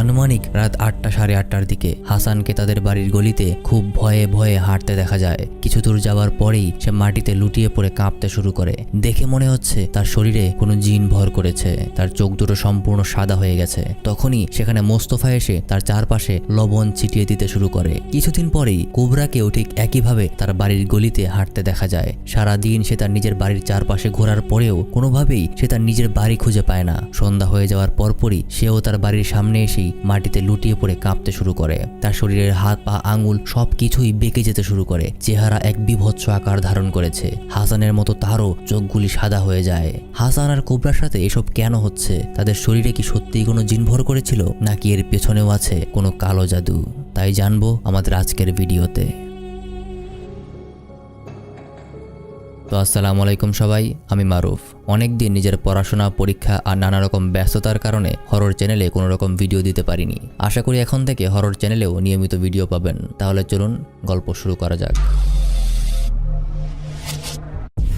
আনুমানিক রাত 8টা সাড়ে 8টার দিকে হাসানকে তাদের বাড়ির গলিতে খুব ভয়ে ভয়ে হাঁটতে দেখা যায়। কিছু দূর যাওয়ার পরেই সে মাটিতে লুটিয়ে পড়ে কাঁপতে শুরু করে। দেখে মনে হচ্ছে তার শরীরে কোনো জিন ভর করেছে। তার চোখ দুটো সম্পূর্ণ সাদা হয়ে গেছে। তখনই সেখানে মোস্তফা এসে তার চারপাশে লবণ ছিটিয়ে দিতে শুরু করে। কিছুদিন পরেই কোবরাকেও ঠিক একইভাবে তার বাড়ির গলিতে হাঁটতে দেখা যায়। সারা দিন সে তার নিজের বাড়ির চারপাশে ঘোরার পরেও কোনোভাবেই সে তার নিজের বাড়ি খুঁজে পায় না। সন্ধ্যা হয়ে যাওয়ার পরপরই সেও তার বাড়ির সামনে এসেই মাটিতে লুটিয়ে পড়ে কাঁপতে শুরু করে। তার শরীরের হাত পা আঙুল সবকিছুই বেঁকে যেতে শুরু করে। চেহারা এক বিভৎস আকার ধারণ করেছে। হাসানের মতো তারও চোখগুলি সাদা হয়ে যায়। হাসান আর কোবরার সাথে এসব কেন হচ্ছে? তাদের শরীরে কি সত্যিই কোনো জিন ভর করেছিল, নাকি এর পেছনেও আছে কোনো কালো জাদু? তাই জানবো আমাদের আজকের ভিডিওতে। তো আসসালামু আলাইকুম সবাই, আমি মারুফ। অনেকদিন নিজের পড়াশোনা, পরীক্ষা আর নানা রকম ব্যস্ততার কারণে হরর চ্যানেলে কোনো রকম ভিডিও দিতে পারিনি। আশা করি এখন থেকে হরর চ্যানেলেও নিয়মিত ভিডিও পাবেন। তাহলে চলুন গল্প শুরু করা যাক।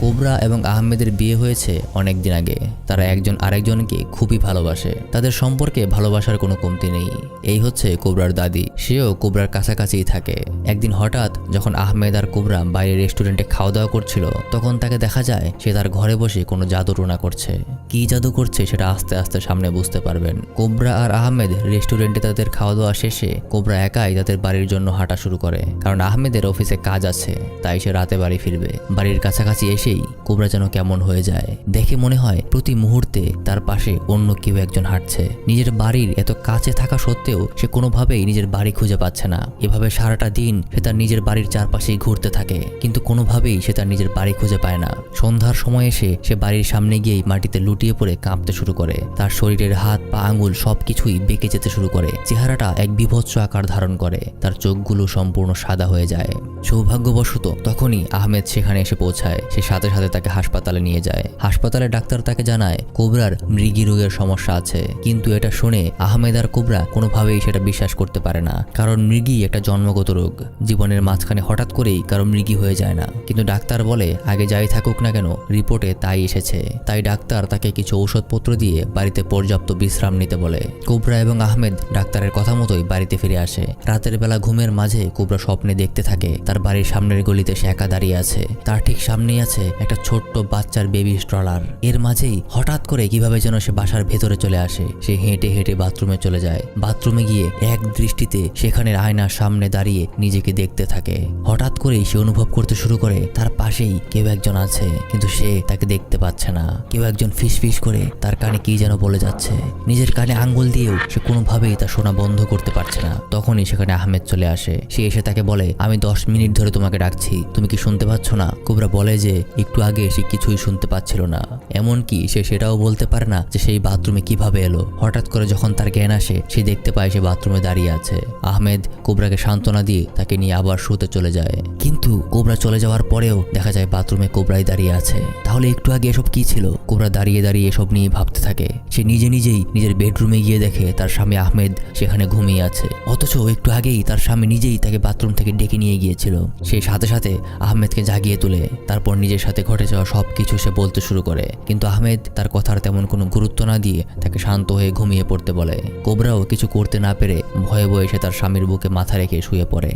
কোবরা এবং আহমেদের বিয়ে হয়েছে অনেক দিন আগে। তারা একজন আরেকজনকে খুবই ভালোবাসে। তাদের সম্পর্কে ভালোবাসার কোনো কমতি নেই। এই হচ্ছে কোবরার দাদি, সেও কোবরার কাছাকাছিই থাকে। একদিন হঠাৎ যখন আহমেদ আর কোবরা বাইরে রেস্টুরেন্টে খাওয়া দাওয়া করছিল, তখন তাকে দেখা যায় সে তার ঘরে বসে কোনো জাদুটোনা করছে। কি জাদু করছে সেটা আস্তে আস্তে সামনে বুঝতে পারবেন। কোবরা আর আহমেদ রেস্টুরেন্টে তাদের খাওয়া দাওয়া শেষে কোবরা একাই তাদের বাড়ির জন্য হাঁটা শুরু করে। কারণ আহমেদের অফিসে কাজ আছে, তাই সে রাতে বাড়ি ফিরবে। বাড়ির কাছাকাছি এসেই কোবরা যেন কেমন হয়ে যায়। দেখে মনে হয় প্রতি মুহূর্তে তার পাশে অন্য কেউ একজন হাঁটছে। নিজের বাড়ির এত কাছে থাকা সত্ত্বেও সে কোনোভাবেই নিজের বাড়ি খুঁজে পাচ্ছে না। এভাবে সারাটা দিন সে তার নিজের বাড়ির চারপাশেই ঘুরতে থাকে, কিন্তু কোনোভাবেই সে তার নিজের বাড়ি খুঁজে পায় না। সন্ধ্যার সময় এসে সে বাড়ির সামনে গিয়েই মাটিতে লুটিয়ে পড়ে কাঁপতে শুরু করে। তার শরীরের হাত পা আঙুল সবকিছুই বেঁকে যেতে শুরু করে। চেহারাটা এক বিভৎস আকার ধারণ করে। তার চোখগুলো সম্পূর্ণ সাদা হয়ে যায়। সৌভাগ্যবশত তখনই আহমেদ সেখানে এসে পৌঁছায়। সে সাথে সাথে তাকে হাসপাতালে নিয়ে যায়। হাসপাতালে ডাক্তার তাকে জানায় কোবরার মৃগী রোগের সমস্যা আছে। কিন্তু এটা শুনে আহমেদ আর কোবরা কোনোভাবেই সেটা বিশ্বাস করতে পারে না। কারণ মৃগী একটা জন্মগত রোগ। জীবনের মাঝখানে হঠাৎ করেই কারো মৃগী হয়ে যায় না। কিন্তু ডাক্তার বলে আগে যাই থাকুক না কেন, রিপোর্টে তাই এসেছে। তাই ডাক্তার তাকে কিছু ঔষধপত্র দিয়ে বাড়িতে পর্যাপ্ত বিশ্রাম নিতে বলে। কোবরা এবং আহমেদ ডাক্তারের কথা মতোই বাড়িতে ফিরে আসে। রাতের বেলা ঘুমের মাঝে কোবরা স্বপ্নে দেখতে থাকে তার বাড়ির সামনের গলিতে সে একা দাঁড়িয়ে আছে। তার ঠিক সামনেই আছে একটা ছোট্ট বাচ্চার বেবি স্ট্রলার। এর মাঝেই হঠাৎ করে কিভাবে যেন সে বাসার ভেতরে চলে আসে। সে হেঁটে হেঁটে বাথরুমে চলে যায়। বাথরুমে গিয়ে এক দৃষ্টিতে সেখানের আয়নার সামনে দাঁড়িয়ে নিজেকে দেখতে থাকে। হঠাৎ করেই সে অনুভব করতে শুরু করে তার পাশেই কেউ একজন আছে, কিন্তু সে তাকে দেখতে পাচ্ছে না। কেউ একজন ফিসফিস করে তার কানে কি যেন বলে যাচ্ছে। নিজের কানে আঙ্গুল দিয়েও সে কোনোভাবেই তা শোনা বন্ধ করতে পারছে না। তখনই সেখানে আহমেদ চলে আসে। সে এসে তাকে বলে, আমি 10 মিনিট ধরে তোমাকে ডাকছি, তুমি কি শুনতে পাচ্ছ না? কোবরা বলে যে একটু আগে সে কিছুই শুনতে পাচ্ছিল না। এমনকি সে সেটাও বলতে পারে না যে সেই বাথরুমে কিভাবে এলো। হঠাৎ করে যখন তার জ্ঞান আসে, সে দেখতে পায় সে বাথরুমে দাঁড়িয়ে আছে। আহমেদ কোবরাকে সান্ত্বনা দিয়ে তাকে নিয়ে আবার শুতে চলে যায়। কিন্তু কোবরা চলে যাওয়ার পরেও দেখা যায় বাথরুমে কোবরাই দাঁড়িয়ে আছে। তাহলে একটু আগে এসব কি ছিল? কোবরা দাঁড়িয়ে দাঁড়িয়ে এসব নিয়ে ভাবতে থাকে। সে নিজেই নিজের বেডরুমে গিয়ে দেখে তার স্বামী আহমেদ সেখানে ঘুমিয়ে আছে। অথচ একটু আগেই তার স্বামী নিজেই তাকে বাথরুম থেকে ডেকে নিয়ে গিয়েছিল। সে সাথে সাথে আহমেদকে জাগিয়ে তুলে তারপর নিজের সাথে ঘটে যাওয়া সবকিছু সে বলতে শুরু করে। কিন্তু আহমেদ তার কথার তেমন কোনো গুরুত্ব না দিয়ে তাকে শান্ত হয়ে ঘুমিয়ে পড়তে বলে। কোবরাও কিছু করতে না পেরে ভয়ে ভয়ে সে তার স্বামীর বুকে মাথা রেখে শুয়ে পড়ে।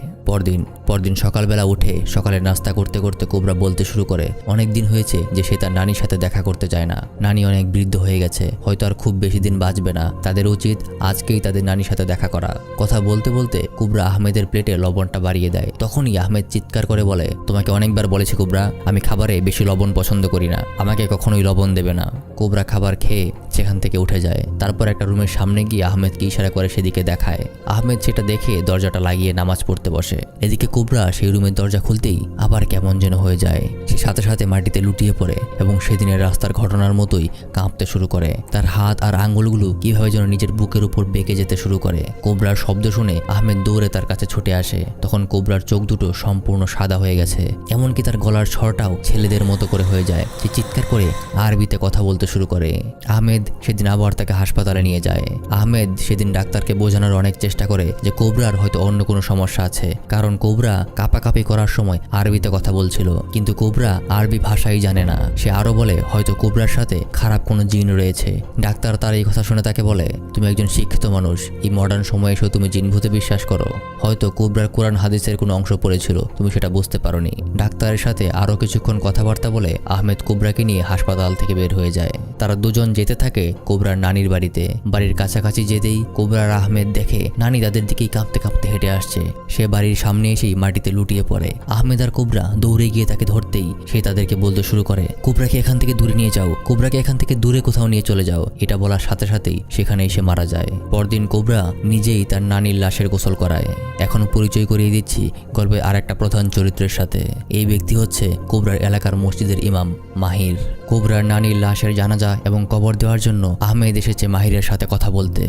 পরদিন সকালবেলা উঠে সকালের নাস্তা করতে করতে কোবরা বলতে শুরু করে অনেক দিন হয়েছে যে সে তার নানির সাথে দেখা করতে যায় না। নানি অনেক বৃদ্ধ হয়ে গেছে, হয়তো আর খুব বেশি দিন বাঁচবে না। তাদের উচিত আজকেই তাদের নানির সাথে দেখা করা। কথা বলতে বলতে কোবরা আহমেদের প্লেটে লবণটা বাড়িয়ে দেয়। তখনই আহমেদ চিৎকার করে বলে, তোমাকে অনেকবার বলেছি কোবরা, আমি খাবারে বেশি লবণ পছন্দ করি না, আমাকে কখনোই লবণ দেবে না। কোবরা খাবার খেয়ে সেখান থেকে উঠে যায়। তারপর একটা রুমের সামনে গিয়ে আহমেদকে ইশারা করে সেদিকে দেখায়। আহমেদ সেটা দেখে দরজাটা লাগিয়ে নামাজ পড়তে বসে। এদিকে কোবরা সেই রুমের দরজা খুলতেই আবার কেমন যেন হয়ে যায়। সে সাথে সাথে মাটিতে লুটিয়ে পড়ে এবং সেদিনের রাস্তার ঘটনার মতোই কাঁপতে শুরু করে। তার হাত আর আঙ্গুলগুলো কিভাবে যেন নিজের বুকের উপর বেঁকে যেতে শুরু করে। কোবরার শব্দ শুনে আহমেদ দৌড়ে তার কাছে ছুটে আসে। তখন কোবরার চোখ দুটো সম্পূর্ণ সাদা হয়ে গেছে, এমনকি তার গলার স্বরটাও ছেলে ছেলেদের মতো করে হয়ে যায়। সে চিৎকার করে আরবিতে কথা বলতে শুরু করে। আহমেদ সেদিন আবার তাকে হাসপাতালে নিয়ে যায়। আহমেদ সেদিন ডাক্তারকে বোঝানোর অনেক চেষ্টা করে যে কোবরার হয়তো অন্য কোনো সমস্যা আছে, কারণ কোবরা কাঁপাকাঁপি করার সময় আরবিতে কথা বলছিল, কিন্তু কোবরা আরবি ভাষাই জানে না। সে আরো বলে হয়তো কোবরার সাথে খারাপ কোনো জিন রয়েছে। ডাক্তার তার এই কথা শুনে তাকে বলে, তুমি একজন শিক্ষিত মানুষ, এই মডার্ন সময়ে এসেও তুমি জিনভূতে বিশ্বাস করো। হয়তো কোবরার কোরআন হাদিসের কোনো অংশ পড়েছিল, তুমি সেটা বুঝতে পারোনি। ডাক্তারের সাথে আরো কিছুক্ষণ কথাবার্তা বলে আহমেদ কোবরাকে নিয়ে হাসপাতাল থেকে বের হয়ে যায়। তারা দুজন যেতে থাকে কোবরার নানির বাড়িতে। বাড়ির কাছাকাছি যেতেই কোবরার আহমেদ দেখে নানি তাদের দিকেই কাঁপতে কাঁপতে হেঁটে আসছে। সে বাড়ির সামনে এসেই মাটিতে লুটিয়ে পড়ে। আহমেদ আর কোবরা দৌড়ে গিয়ে তাকে ধরতেই সে তাদেরকে বলতে শুরু করে, কোবরাকে এখান থেকে দূরে নিয়ে যাও, কোবরাকে এখান থেকে দূরে কোথাও নিয়ে চলে যাও। এটা বলার সাথে সাথেই সেখানে এসে মারা যায়। পরদিন কোবরা নিজেই তার নানির লাশের গোসল করায়। এখন পরিচয় করিয়ে দিচ্ছি গল্পের আর একটা প্রধান চরিত্রের সাথে। এই ব্যক্তি হচ্ছে কোবরার এলাকার মসজিদের ইমাম মাহির। কোবরার নানির লাশের জানাজা এবং কবর দেওয়ার জন্য আহমেদ এসেছে মাহিরের সাথে কথা বলতে।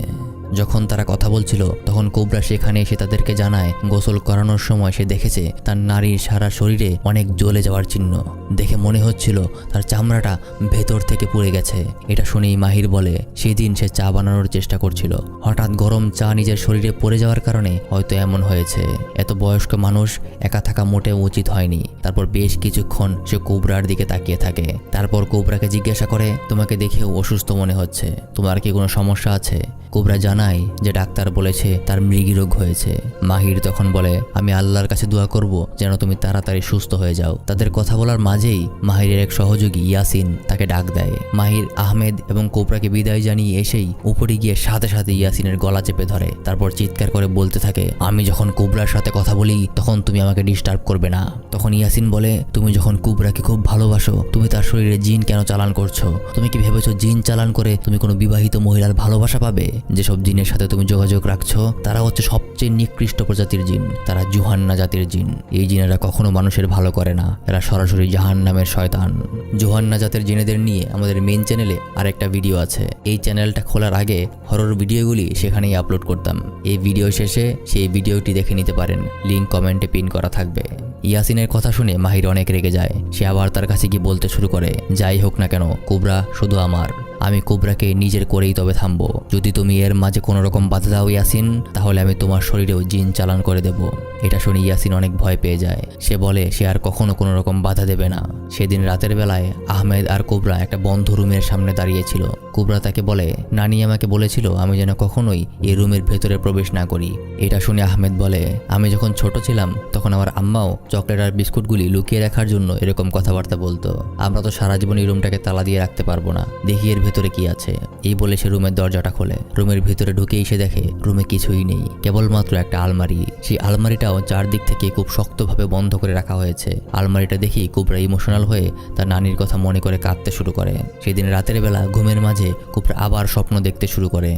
যখন তারা কথা বলছিল তখন কোবরা সেখানে এসে তাদেরকে জানায় গোসল করানোর সময় সে দেখেছে তার নারীর সারা শরীরে অনেক জ্বলে যাওয়ার চিহ্ন। দেখে মনে হচ্ছিল তার চামড়াটা ভেতর থেকে পুড়ে গেছে। এটা শুনেই মাহির বলে সেদিন সে চা বানানোর চেষ্টা করছিল, হঠাৎ গরম চা নিজের শরীরে পড়ে যাওয়ার কারণে হয়তো এমন হয়েছে। এত বয়স্ক মানুষ একা থাকা মোটেও উচিত হয়নি। তারপর বেশ কিছুক্ষণ সে কোবরার দিকে তাকিয়ে থাকে। তারপর কোবরাকে জিজ্ঞাসা করে, তোমাকে দেখেও অসুস্থ মনে হচ্ছে, তোমার কি কোনো সমস্যা আছে? কোবরা জানায় যে ডাক্তার বলেছে তার মৃগী রোগ হয়েছে। মাহির তখন বলে, আমি আল্লাহর কাছে দোয়া করব যেন তুমি তাড়াতাড়ি সুস্থ হয়ে যাও। তাদের কথা বলার মাঝেই মাহিরের এক সহযোগী ইয়াসিন তাকে ডাক দেয়। মাহির আহমেদ এবং কোবরাকে বিদায় জানিয়ে এসেই উপরে গিয়ে সাথে সাথে ইয়াসিনের গলা চেপে ধরে। তারপর চিৎকার করে বলতে থাকে, আমি যখন কোবরার সাথে কথা বলি তখন তুমি আমাকে ডিস্টার্ব করবে না। তখন ইয়াসিন বলে, তুমি যখন কোবরাকে খুব ভালোবাসো, তুমি তার শরীরে জিন কেন চালান করছো? তুমি কি ভেবেছো জিন চালান করে তুমি কোনো বিবাহিত মহিলার ভালোবাসা পাবে? যেসব জিনের সাথে তুমি যোগাযোগ রাখছো তারা হচ্ছে সবচেয়ে নিকৃষ্ট প্রজাতির জিন, তারা জুহান্না জাতির জিন। এই জিনেরা কখনো মানুষের ভালো করে না, এরা সরাসরি জাহান্নামের শয়তান। জুহান্না জাতের জিনেদের নিয়ে আমাদের মেইন চ্যানেলে আরেকটা ভিডিও আছে। এই চ্যানেলটা খোলার আগে হরর ভিডিওগুলি সেখানেই আপলোড করতাম। এই ভিডিও শেষে সেই ভিডিওটি দেখে নিতে পারেন, লিংক কমেন্টে পিন করা থাকবে। ইয়াসিনের কথা শুনে মাহির অনেক রেগে যায়। সে আবার তার কাছে গিয়ে বলতে শুরু করে, যাই হোক না কেন কোবরা শুধু আমার, আমি কোবরাকে নিজের করেই তবে থামবো। যদি তুমি এর মাঝে কোনো রকম বাধা দাও ইয়াসিন, তাহলে আমি তোমার শরীরেও জিন চালান করে দেব। এটা শুনে ইয়াসিন অনেক ভয় পেয়ে যায়। সে বলে সে আর কখনো কোনো রকম বাধা দেবে না। সেদিন রাতের বেলায় আহমেদ আর কোবরা একটা বন্ধ রুমের সামনে দাঁড়িয়েছিল। কোবরা তাকে বলে, নানি আমাকে বলেছিল আমি যেন কখনোই এই রুমের ভেতরে প্রবেশ না করি। এটা শুনে আহমেদ বলে, আমি যখন ছোট ছিলাম তখন আমার আম্মাও চকলেট আর বিস্কুটগুলি লুকিয়ে রাখার জন্য এরকম কথাবার্তা বলতো। আমরা তো সারা জীবন এই রুমটাকে তালা দিয়ে রাখতে পারবো না, দেখি এর ভেতরে কি আছে। এই বলে সে রুমের দরজাটা খোলে। রুমের ভিতরে ঢুকেই সে দেখে রুমে কিছুই নেই, কেবলমাত্র একটা আলমারি। সেই আলমারিটাও চারদিক থেকে খুব শক্তভাবে বন্ধ করে রাখা হয়েছে। আলমারিটা দেখি কোবরা ইমোশনাল হয়ে তার নানির কথা মনে করে কাঁদতে শুরু করে। সেদিন রাতের বেলা ঘুমের মাঝে কোবরা আবার স্বপ্ন দেখতে শুরু করে।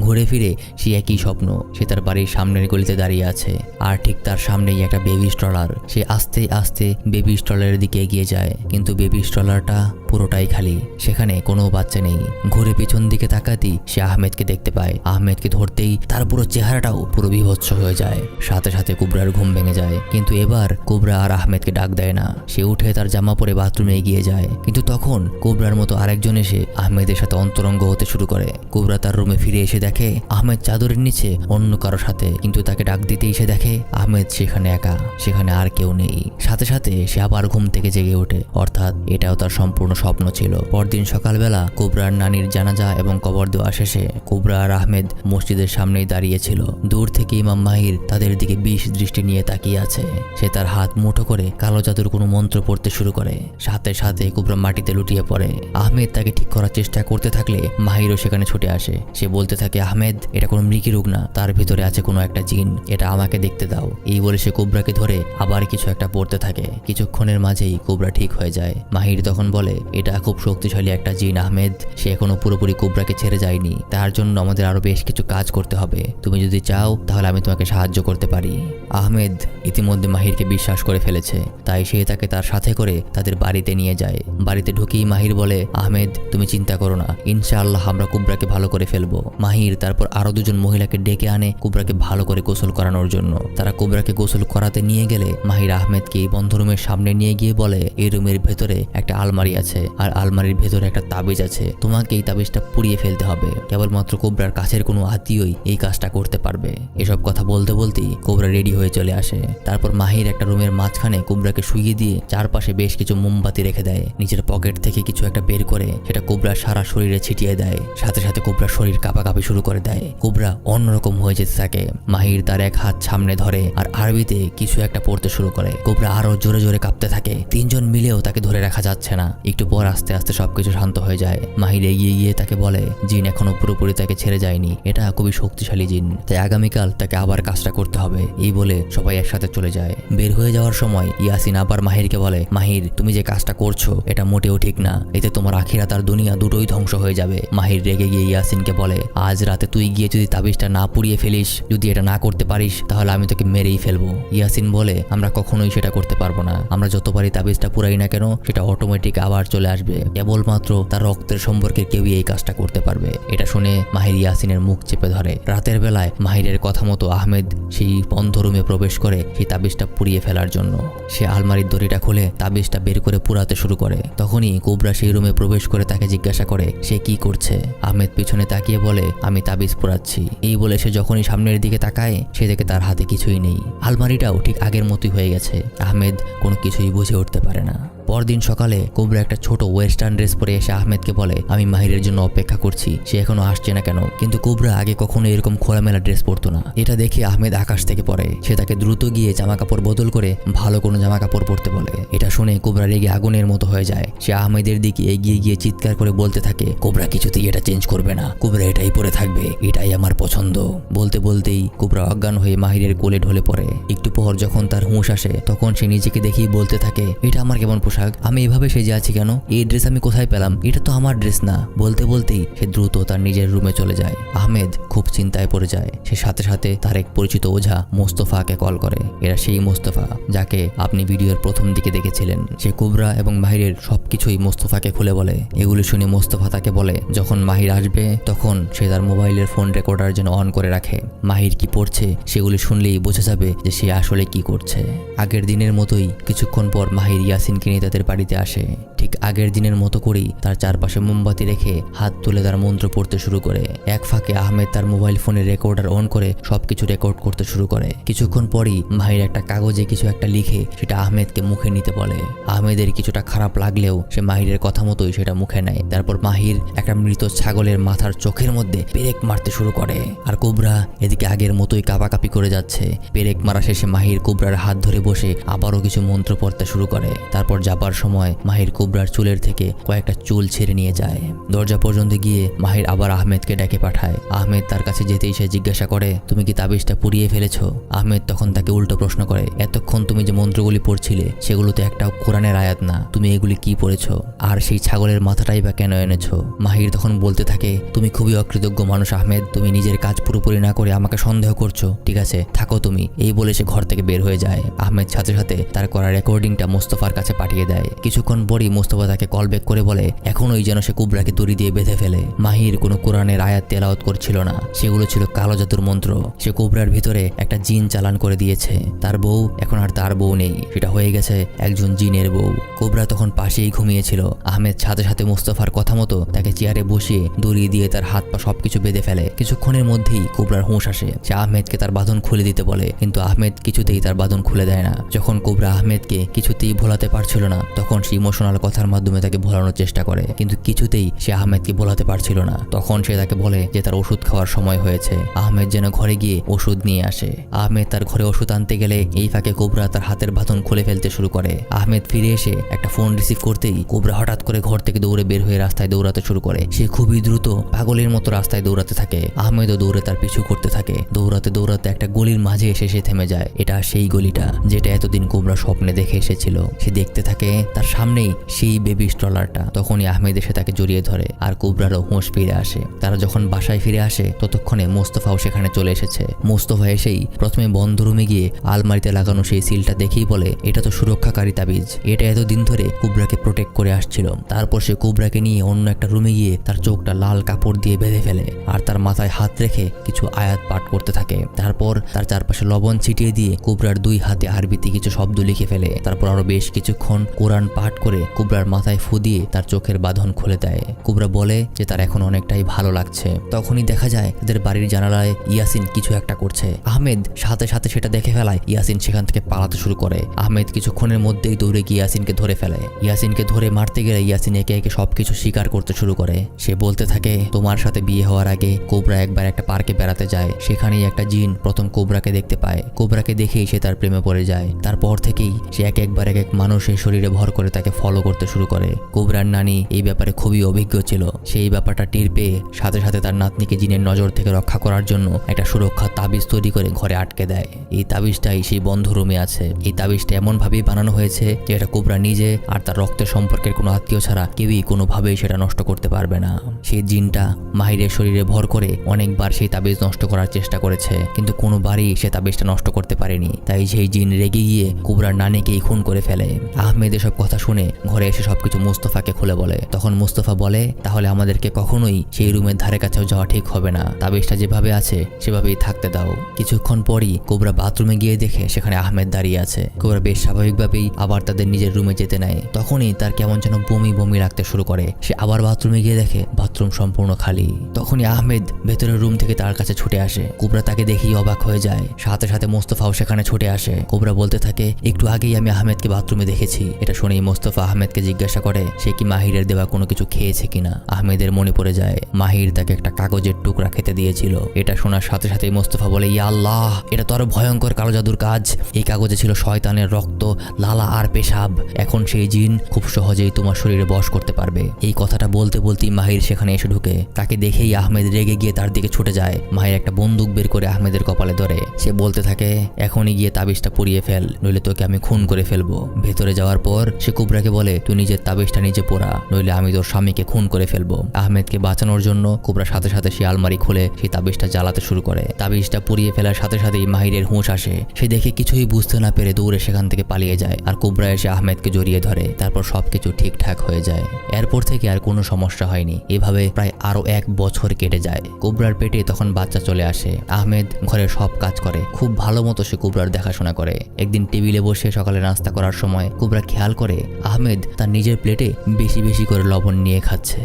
ঘুরে ফিরে সে একই স্বপ্ন, সে তার বাড়ির সামনের গলিতে দাঁড়িয়ে আছে, আর ঠিক তার সামনেই একটা বেবি স্ট্রলার। সে আস্তে আস্তে বেবি স্ট্রলারের দিকে এগিয়ে যায়, কিন্তু বেবি স্ট্রলারটা পুরোটাই খালি, সেখানে কোনো বাচ্চা নেই। ঘুরে পিছন দিকে তাকাতেই সে আহমেদকে দেখতে পায়। আহমেদকে ধরতেই তার পুরো চেহারাটাও পুরো বিভৎস হয়ে যায়। সাথে সাথে কোবরার ঘুম ভেঙে যায়, কিন্তু এবার কোবরা আর আহমেদকে ডাক দেয় না। সে উঠে তার জামা পরে বাথরুমে এগিয়ে যায়, কিন্তু তখন কোবরার মতো আরেকজন এসে আহমেদের সাথে অন্তরঙ্গ হতে শুরু করে। কোবরা তার রুমে ফিরে এসে দেখে আহমেদ চাদরের নিচে অন্য কারোর সাথে, কিন্তু তাকে ডাক দিতেই সে দেখে আহমেদ সেখানে একা, সেখানে আর কেউ নেই। সাথে সাথে সে আবার ঘুম থেকে জেগে ওঠে, অর্থাৎ এটাও তার সম্পূর্ণ স্বপ্ন ছিল। পরদিন সকালবেলা কোবরার নানির জানাজা এবং কবর দেওয়া শেষে কোবরা আর আহমেদ মসজিদের সামনেই দাঁড়িয়েছিল। দূর থেকে ইমাম মাহির তাদের দিকে বিষ দৃষ্টি নিয়ে তাকিয়ে আছে। সে তার হাত মুঠো করে কালো জাদুর কোনো মন্ত্র পড়তে শুরু করে। সাথে সাথে কোবরা মাটিতে লুটিয়ে পড়ে। আহমেদ তাকে ঠিক করার চেষ্টা করতে থাকলে মাহিরও সেখানে ছুটে আসে। সে বলতে থাকে, আহমেদ এটা কোনো মৃগী রোগ না, তার ভিতরে আছে কোনো একটা জিন, এটা আমাকে দেখতে দাও। এই বলে সে কোবরাকে ধরে আবার কিছু একটা পড়তে থাকে। কিছুক্ষণের মাঝেই কোবরা ঠিক হয়ে যায়। মাহির তখন বলে, এটা খুব শক্তিশালী একটা জিন আহমেদ, সে এখনো পুরোপুরি কোবরাকে ছেড়ে যায়নি। তার জন্য আমাদের আরো বেশ কিছু কাজ করতে হবে। তুমি যদি চাও তাহলে আমি তোমাকে সাহায্য করতে পারি। আহমেদ ইতিমধ্যে মাহিরকে বিশ্বাস করে ফেলেছে, তাই সে তাকে তার সাথে করে তাদের বাড়িতে নিয়ে যায়। বাড়িতে ঢুকেই মাহির বলে, আহমেদ তুমি চিন্তা করো না, ইনশাআল্লাহ আমরা কোবরাকে ভালো করে ফেলবো। মাহির তারপর আরো দুজন মহিলাকে ডেকে আনে কোবরাকে ভালো করে গোসল করানোর জন্য। তারা কোবরাকে গোসল করাতে নিয়ে গেলে মাহির আহমেদকে এই বন্ধ রুমের সামনে নিয়ে গিয়ে বলে, এই রুমের ভেতরে একটা আলমারি আছে, আর আলমারির ভেতরে একটা তাবিজ আছে, তোমাকে এই তাবিজটা পুড়িয়ে ফেলতে হবে। কেবলমাত্র কোবরার কাছের কোনো আত্মীয়ই এই কাজটা করতে পারবে। এসব কথা বলতে বলতেই কোবরা রেডি হয়ে চলে আসে। তারপর মাহির একটা রুমের মাঝখানে কোবরাকে শুইয়ে দিয়ে চারপাশে বেশ কিছু মোমবাতি রেখে দেয়। নিজের পকেট থেকে কিছু একটা বের করে সেটা কোবরার সারা শরীরে ছিটিয়ে দেয়। সাথে সাথে কোবরার শরীর কাঁপাকাঁপি শুরু করে দেয়। কোবরা অন্যরকম হয়ে যেতে থাকে। মাহির তার এক হাত সামনে ধরে আর আরবিতে কিছু একটা পড়তে শুরু করে। কোবরা আরো জোরে জোরে কাঁপতে থাকে। তিনজন মিলেও তাকে ধরে রাখা যাচ্ছে না। একটু পর আস্তে আস্তে সবকিছু শান্ত হয়ে যায়। মাহির এগিয়ে গিয়ে তাকে বলে, জিন এখনো পুরোপুরি তাকে ছেড়ে যায়নি, এটা খুবই শক্তিশালী জিন, তাই আগামীকাল তাকে আবার কাজটা করতে হবে। এই বলে সবাই একসাথে চলে যায়। বের হয়ে যাওয়ার সময় ইয়াসিন আবার মাহিরকে বলে, মাহির তুমি যে কাজটা করছো এটা মোটেও ঠিক না, এতে তোমার আখিরাত আর দুনিয়া দুটোই ধ্বংস হয়ে যাবে। মাহির রেগে গিয়ে ইয়াসিনকে বলে, আজ রাতে তুই গিয়ে যদি তাবিজটা না পুড়িয়ে ফেলিস, যদি এটা না করতে পারিস, তাহলে আমি তোকে মেরেই ফেলবো। ইয়াসিন বলে, আমরা কখনোই সেটা করতে পারবো না, আমরা যতবারই তাবিজটা পুরাই না কেন সেটা অটোমেটিক আবার চলে আসবে, কেবলমাত্র তার রক্তের সম্পর্কের কেউই এই কাজটা করতে পারবে। এটা শুনে মাহির ইয়াসিনের মুখ চেপে ধরে। রাতের বেলায় মাহিরের কথা মতো আহমেদ সেই বন্ধ রুমে প্রবেশ করে সেই তাবিজটা পুড়িয়ে ফেলার জন্য। সে আলমারির দড়িটা খুলে তাবিজটা বের করে পুরাতে শুরু করে। তখনই কোবরা সেই রুমে প্রবেশ করে তাকে জিজ্ঞাসা করে সে কি করছে। আহমেদ পিছনে তাকিয়ে বলে, আমি তাবিজ পুরাচ্ছি। এই বলে সে যখনই সামনের দিকে তাকায় সে দেখে তার হাতে কিছুই নেই। আলমারিটাও ঠিক আগের মতোই হয়ে গেছে। আহমেদ কোনো কিছুই বুঝে উঠতে পারে না। পরদিন সকালে কোবরা একটা ছোট ওয়েস্টার্ন ড্রেস পরে এসে আহমেদকে বলে, আমি মাহিরের জন্য অপেক্ষা করছি, সে এখনো আসছে না কেন। কিন্তু কোবরা আগে কখনো এরকম খোলামেলা ড্রেস পরতো না। এটা দেখে আহমেদ আকাশ থেকে পড়ে। সে তাকে দ্রুত গিয়ে জামা কাপড় বদল করে ভালো কোনো জামা কাপড় পরতে বলে। এটা শুনে কোবরা রেগে আগুনের মতো হয়ে যায়। সে আহমেদের দিকে এগিয়ে গিয়ে চিৎকার করে বলতে থাকে, কোবরা কিছুতেই এটা চেঞ্জ করবে না, কোবরা এটাই পরে থাকবে, এটাই আমার পছন্দ। বলতে বলতেই কোবরা অজ্ঞান হয়ে মাহিরের কোলে ঢলে পড়ে। একটু পর যখন তার হুঁশ আসে তখন সে নিজেকে দেখেই বলতে থাকে, এটা আমার কেমন পোশাক, আমি এভাবে সেজে আছি কেন, এই ড্রেস আমি কোথায় পেলাম, এটা তো আমার ড্রেস না। বলতে বলতেই সে দ্রুত তার নিজের রুমে চলে যায়। আহমেদ খুব চিন্তায় পড়ে যায়। সে সাথে সাথে তার এক পরিচিত ওঝা মোস্তফাকে কল করে। এরা সেই মোস্তফা যাকে আপনি ভিডিওর প্রথম দিকে দেখেছিলেন। সে কোবরা এবং মাহিরের সবকিছুই মোস্তফাকে খুলে বলে। এগুলো শুনে মোস্তফা তাকে বলে, যখন মাহির আসবে তখন সে তার মোবাইলের ফোন রেকর্ডার যেন অন করে রাখে। মাহির কি পড়ছে সেগুলি শুনলেই বোঝা যাবে যে সে আসলে কি করছে। আগের দিনের মতোই কিছুক্ষণ পর মাহির ইয়াসিনকে নিয়ে তাদের বাড়িতে আসে। ঠিক আগের দিনের মতো করেই তার চারপাশে মোমবাতি রেখে হাত তুলে তার মন্ত্র পড়তে শুরু করে। এক ফাঁকে আহমেদ তার মোবাইল ফোনের রেকর্ডার অন করে সবকিছু রেকর্ড করতে শুরু করে। কিছুক্ষণ পরই মাহির একটা কাগজে কিছু একটা লিখে সেটা আহমেদকে মুখে নিতে বলে। আহমেদের কিছুটা খারাপ লাগলেও সে মাহিরের কথা মতোই সেটা মুখে নেয়। তারপর মাহির একটা মৃত ছাগলের মাথার চোখের মধ্যে পেরেক মারতে শুরু করে। আর কোবরা এদিকে আগের মতোই কাঁপাকাঁপি করে যাচ্ছে। পেরেক মারা শেষে মাহির কোবরার হাত ধরে বসে আবারও কিছু মন্ত্র পড়তে শুরু করে। তারপর যাবার সময় মাহির কোবরার চুলের থেকে কয়েকটা চুল ছেড়ে নিয়ে যায়। দরজা পর্যন্ত গিয়ে মাহির আবার আহমেদকে ডেকে পাঠায়। আহমেদ তার কাছে যেতেই সে জিজ্ঞাসা করে, তুমি কি তাবিজটা পুড়িয়ে ফেলেছো? আহমেদ তখন তাকে উল্টো প্রশ্ন করে, এতক্ষণ তুমি যে মন্ত্রগুলি পড়ছিলে সেগুলোতে একটাও কোরআনের আয়াত না, তুমি এগুলি কি পড়েছো? আর সেই ছাগলের মাথাটাই বা কেন এনেছো? মাহির তখন বলতে থাকে, তুমি খুবই অকৃতজ্ঞ মানুষ আহমেদ, তুমি নিজের কাজ পুরোপুরি না করে আমাকে সন্দেহ করছো, ঠিক আছে থাকো তুমি। এই বলে সে ঘর থেকে বের হয়ে যায়। আহমেদ সাথে সাথে তার করা রেকর্ডিংটা মোস্তফার কাছে পাঠিয়ে দেয়। কিছুক্ষণ পরই মোস্তফা তাকে কল ব্যাক করে বলে, এখনোই যেন সে কোবরাকে দড়ি দিয়ে বেঁধে ফেলে। মাহির কোনো কোরআনের আয়াত তেলাওয়াত করছিল না, সেগুলো ছিল কালো জাদুর মন্ত্র। সে কোবরার ভিতরে একটা জিন চালান করে দিয়েছে। তার বউ এখন আর তার বউ নেই, সেটা হয়ে গেছে একজন জিনের বউ। কোবরা তখন পাশেই ঘুমিয়েছিল। আহমেদ সাথে সাথে মোস্তফার কথা মতো তাকে চেয়ারে বসিয়ে দড়ি দিয়ে তার হাত পা সবকিছু বেঁধে ফেলে। কিছুক্ষণের মধ্যেই কোবরার হুঁশ আসে। সে আহমেদকে তার বাঁধন খুলে দিতে বলে, কিন্তু আহমেদ কিছুতেই তার বাঁধন খুলে দেয় না। যখন কোবরা আহমেদকে কিছুতেই ভোলাতে পারছিল না তখন সে ইমোশনাল কথার মাধ্যমে তাকে ভোলানোর চেষ্টা করে, কিন্তু কিছুতেই সে আহমেদকে ভোলাতে পারছিল না। তখন সে তাকে বলে যে তার ওষুধ খাওয়ার সময় হয়েছে। আহমেদ যেন ঘরে গিয়ে ওষুধ নিয়ে আসে। আহমেদ তার ঘরে ওষুধ আনতে গেলে এই ফাঁকে কোবরা তার হাতের বাঁধন খুলে ফেলতে শুরু করে। আহমেদ ফিরে এসে একটা ফোন রিসিভ করতেই কোবরা হঠাৎ করে ঘর থেকে দৌড়ে বের হয়ে রাস্তায় দৌড়াতে শুরু করে। সে খুবই দ্রুত পাগলের মতো রাস্তায় দৌড়াতে থাকে। আহমেদও দৌড়ে তার পিছু করতে থাকে। দৌড়াতে দৌড়াতে একটা গলির মাঝে এসে সে থেমে যায়। এটা সেই গলিটা যেটা এতদিন কোবরা স্বপ্নে দেখে এসেছিল। সে দেখতে থাকে থাকে তার সামনেই সেই বেবি স্ট্রলারটা। তখনই আহমেদ এসে তাকে জড়িয়ে ধরে আর কোবরারও হুঁশ ফিরে আসে। তারা যখন বাসায় ফিরে আসে ততক্ষণে মোস্তফাও সেখানে চলে এসেছে। মোস্তফা এসেই প্রথমে বন্ধ রুমে গিয়ে আলমারিতে লাগানো সেই সিলটা দেখেই বলে, এটা তো সুরক্ষাকারী তাবিজ, এটা এতদিন ধরে কোবরাকে প্রোটেক্ট করে আসছিল। তারপর সে কোবরাকে নিয়ে অন্য একটা রুমে গিয়ে তার চোখটা লাল কাপড় দিয়ে বেঁধে ফেলে আর তার মাথায় হাত রেখে কিছু আয়াত পাঠ করতে থাকে। তারপর তার চারপাশে লবণ ছিটিয়ে দিয়ে কোবরার 2 হাতে আরবিতে কিছু শব্দ লিখে ফেলে। তারপর আরো বেশ কিছুক্ষণ কোরআন পাঠ করে কোবরার মাথায় ফু দিয়ে তার চোখের বাঁধন খুলে দেয়। কোবরা বলে যে তার এখন অনেকটাই ভালো লাগছে। তখনই দেখা যায় তাদের বাড়ির জানালায় ইয়াসিন কিছু একটা করছে। আহমেদ সাথে সাথে সেটা দেখে ফেলায় ইয়াসিন সেখান থেকে পালাতে শুরু করে। আহমেদ কিছুক্ষণের মধ্যেই দৌড়ে গিয়ে ইয়াসিনকে ধরে ফেলে। ইয়াসিনকে ধরে মারতে গেলে ইয়াসিন একে একে সবকিছু স্বীকার করতে শুরু করে। সে বলতে থাকে, তোমার সাথে বিয়ে হওয়ার আগে কোবরা একবার একটা পার্কে বেড়াতে যায়, সেখানেই একটা জিন প্রথম কোবরাকে দেখতে পায়। কোবরাকে দেখেই সে তার প্রেমে পড়ে যায়। তারপর থেকেই সে এক এক মানুষের শরীরে ভর করে তাকে ফলো করতে শুরু করে। কোবরার নানি এই ব্যাপারে খুবই অভিজ্ঞ ছিল। সেই ব্যাপারটা টের পেয়ে সাথে সাথে তার নাতনিকে জিনের নজর থেকে রক্ষা করার জন্য একটা সুরক্ষা তাবিজ তৈরি করে ঘরে আটকে দেয়। এই তাবিজটাই সেই বন্ধ রুমে আছে। এই তাবিজটা এমনভাবেই বানানো হয়েছে যে এটা কোবরা নিজে আর তার রক্তের সম্পর্কের কোনো আত্মীয় ছাড়া কেউই কোনোভাবেই সেটা নষ্ট করতে পারবে না। সেই জিনটা মাহিরের শরীরে ভর করে অনেকবার সেই তাবিজ নষ্ট করার চেষ্টা করেছে, কিন্তু কোনোবারই সে তাবিজটা নষ্ট করতে পারেনি। তাই সেই জিন রেগে গিয়ে কোবরার নানিকেই খুন করে ফেলে। আহমেদ এসব কথা শুনে ঘরে এসে সবকিছু মুস্তফাকে খুলে বলে। তখন মুস্তফা বলে, তাহলে আমাদেরকে কখনোই সেই রুমের ধারে কাছেও যাওয়া ঠিক হবে না, তাবিজটা যেভাবে আছে সেভাবেই থাকতে দাও। কিছুক্ষণ পরই কোবরা বাথরুমে গিয়ে দেখে সেখানে আহমেদ দাঁড়িয়ে আছে। কোবরা বেশ স্বাভাবিকভাবেই আবার তাদের নিজের রুমে যেতে নেয়। তখনই তার কেমন যেন বমি বমি লাগতে শুরু করে। সে আবার বাথরুমে গিয়ে দেখে বাথরুম সম্পূর্ণ খালি। তখনই আহমেদ ভেতরের রুম থেকে তার কাছে ছুটে আসে। কোবরা তাকে দেখেই অবাক হয়ে যায়। সাথে সাথে মোস্তফাও সেখানে ছুটে আসে। কোবরা বলতে থাকে, একটু আগেই আমি আহমেদকে বাথরুমে দেখেছি। এটা শুনেই মোস্তফা আহমেদকে জিজ্ঞাসা করে সে কি মাহিরের দেওয়া কোনো কিছু খেয়েছে কিনা। আহমেদের মনে পড়ে যায় মাহির তাকে একটা কাগজের টুকরা খেতে দিয়েছিল। এটা শোনার সাথে সাথেই মোস্তফা বলে, ইয়া আল্লাহ, এটা তো আরো ভয়ঙ্কর কালো জাদুর কাজ। এই কাগজে ছিল শয়তানের রক্ত, লালা আর পেশাব। এখন সেই জিন খুব সহজেই তোমার শরীরে বশ করতে পারবে। এই কথাটা বলতে বলতেই মাহির সেখানে এসে ঢুকে। তাকে দেখেই আহমেদ রেগে গিয়ে তার দিকে ছুটে যায়। মাহির একটা বন্দুক বের করে আহমেদের কপালে ধরে। সে বলতে থাকে, এখনই গিয়ে তাবিজটা পুড়িয়ে ফেল, নইলে তোকে আমি খুন করে ফেলবো। ভেতরে যাওয়ার পর সে কোবরাকে বলে, তুই নিজের তাবিজটা নিজে পোড়া, নইলে আমি তোর স্বামীকে খুন করে ফেলবো। আহমেদকে বাঁচানোর জন্য কোবরা সাথে সাথে সে আলমারি খুলে সেই তাবিজটা জ্বালাতে শুরু করে। তাবিজটা পুড়িয়ে ফেলার সাথে সাথেই মাহিরের হুঁশ আসে। সে দেখে কিছুই বুঝতে না পেরে দৌড়ে সেখান থেকে পালিয়ে যায় আর কোবরা এসে আহমেদকে জড়িয়ে ধরে। তারপর সবকিছু ঠিকঠাক হয়ে যায়। এরপর থেকে আর কোনো সমস্যা হয়নি। এভাবে প্রায় আরো 1 বছর কেটে যায়। কোবরার পেটে তখন বাচ্চা চলে আসে। আহমেদ ঘরের সব কাজ করে, খুব ভালো মতো সে কোবরার দেখাশোনা করে। একদিন টেবিলে বসে সকালে নাস্তা করার সময় কোবরা খেয়াল করে আহমেদ তার নিজের প্লেটে বেশি বেশি করে লবণ নিয়ে খাচ্ছে।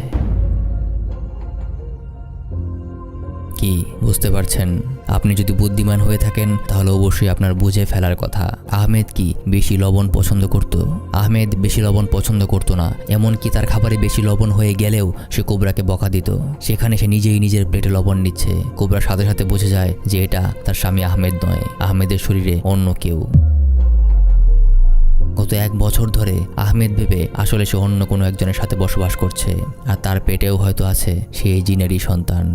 কি বুঝতে পারছেন? আপনি যদি বুদ্ধিমান হয়ে থাকেন তাহলে অবশ্যই আপনার বুঝে ফেলার কথা। আহমেদ কি বেশি লবণ পছন্দ করত? আহমেদ বেশি লবণ পছন্দ করতো না। এমনকি তার খাবারে বেশি লবণ হয়ে গেলেও সে কোবরাকে বকা দিত। সেখানে সে নিজেই নিজের প্লেটে লবণ নিচ্ছে। কোবরা সাথে সাথে বুঝে যায় যে এটা তার স্বামী আহমেদ নয়, আহমেদের শরীরে অন্য কেউ। গত 1 বছর ধরে আহমেদ ভেবে আসলে সে অন্য কোনো একজনের সাথে বসবাস করছে, আর তার পেটেও হয়তো আছে সেই জিনেরই সন্তান।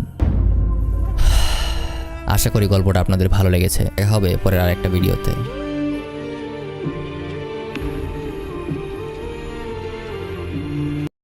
আশা করি গল্পটা আপনাদের ভালো লেগেছে। দেখা হবে পরের আরেকটা ভিডিওতে।